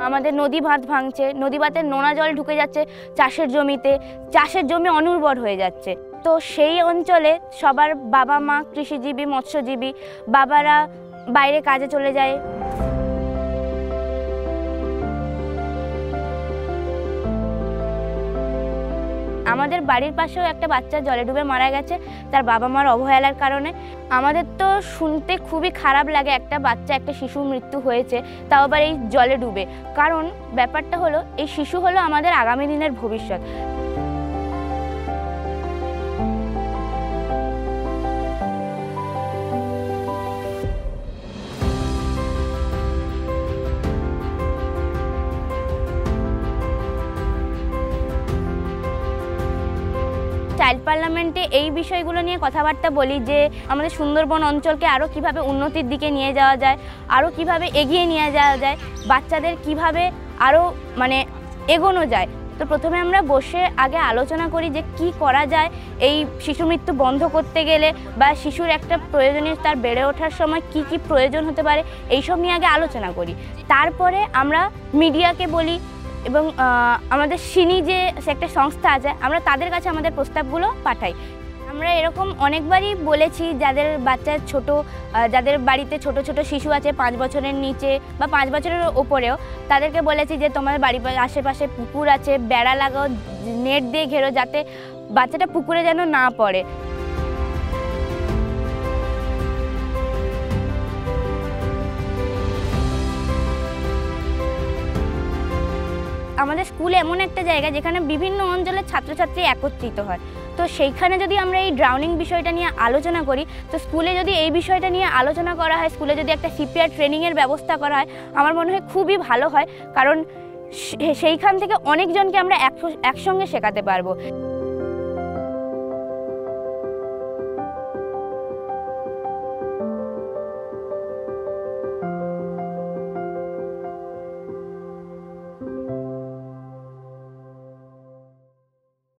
আমাদের নদী বাঁধ ভাঙছে, নদী বাঁধের নোনা জল ঢুকে যাচ্ছে চাষের জমিতে, চাষের জমি অনুর্বর হয়ে যাচ্ছে। তো সেই অঞ্চলে সবার বাবা মা কৃষিজীবী, মৎস্যজীবী, বাবারা বাইরে কাজে চলে যায়। আমাদের বাড়ির পাশেও একটা বাচ্চা জলে ডুবে মারা গেছে তার বাবা মার অবহেলার কারণে। আমাদের তো শুনতে খুবই খারাপ লাগে একটা বাচ্চা, একটা শিশু মৃত্যু হয়েছে, তাও আবার এই জলে ডুবে। কারণ ব্যাপারটা হলো এই শিশু হলো আমাদের আগামী দিনের ভবিষ্যৎ। চাইল্ড পার্লামেন্টে এই বিষয়গুলো নিয়ে কথাবার্তা বলি যে আমাদের সুন্দরবন অঞ্চলকে আরও কিভাবে উন্নতির দিকে নিয়ে যাওয়া যায়, আরও কিভাবে এগিয়ে নিয়ে যাওয়া যায়, বাচ্চাদের কিভাবে আরও এগোনো যায়। তো প্রথমে আমরা বসে আগে আলোচনা করি যে কি করা যায় এই শিশু মৃত্যু বন্ধ করতে গেলে, বা শিশুর একটা প্রয়োজনীয় তার বেড়ে ওঠার সময় কি কি প্রয়োজন হতে পারে এইসব নিয়ে আগে আলোচনা করি। তারপরে আমরা মিডিয়াকে বলি এবং আমাদের সিনি যে একটা সংস্থা আছে আমরা তাদের কাছে আমাদের প্রস্তাবগুলো পাঠাই। আমরা এরকম অনেকবারই বলেছি যাদের বাচ্চা ছোট, যাদের বাড়িতে ছোট ছোট শিশু আছে 5 বছরের নিচে বা 5 বছরের ওপরেও, তাদেরকে বলেছি যে তোমার বাড়ির আশেপাশে পুকুর আছে, বেড়া লাগাও, নেট দিয়ে ঘেরো, যাতে বাচ্চাটা পুকুরে যেন না পড়ে। আমাদের স্কুল এমন একটা জায়গা যেখানে বিভিন্ন অঞ্চলের ছাত্রছাত্রী একত্রিত হয়। তো সেইখানে যদি আমরা এই ড্রাউনিং বিষয়টা নিয়ে আলোচনা করি, তো স্কুলে যদি এই বিষয়টা নিয়ে আলোচনা করা হয়, স্কুলে যদি একটা সিপিআর ট্রেনিংয়ের ব্যবস্থা করা হয়, আমার মনে হয় খুবই ভালো হয়। কারণ সেইখান থেকে অনেকজনকে আমরা একসঙ্গে শেখাতে পারবো।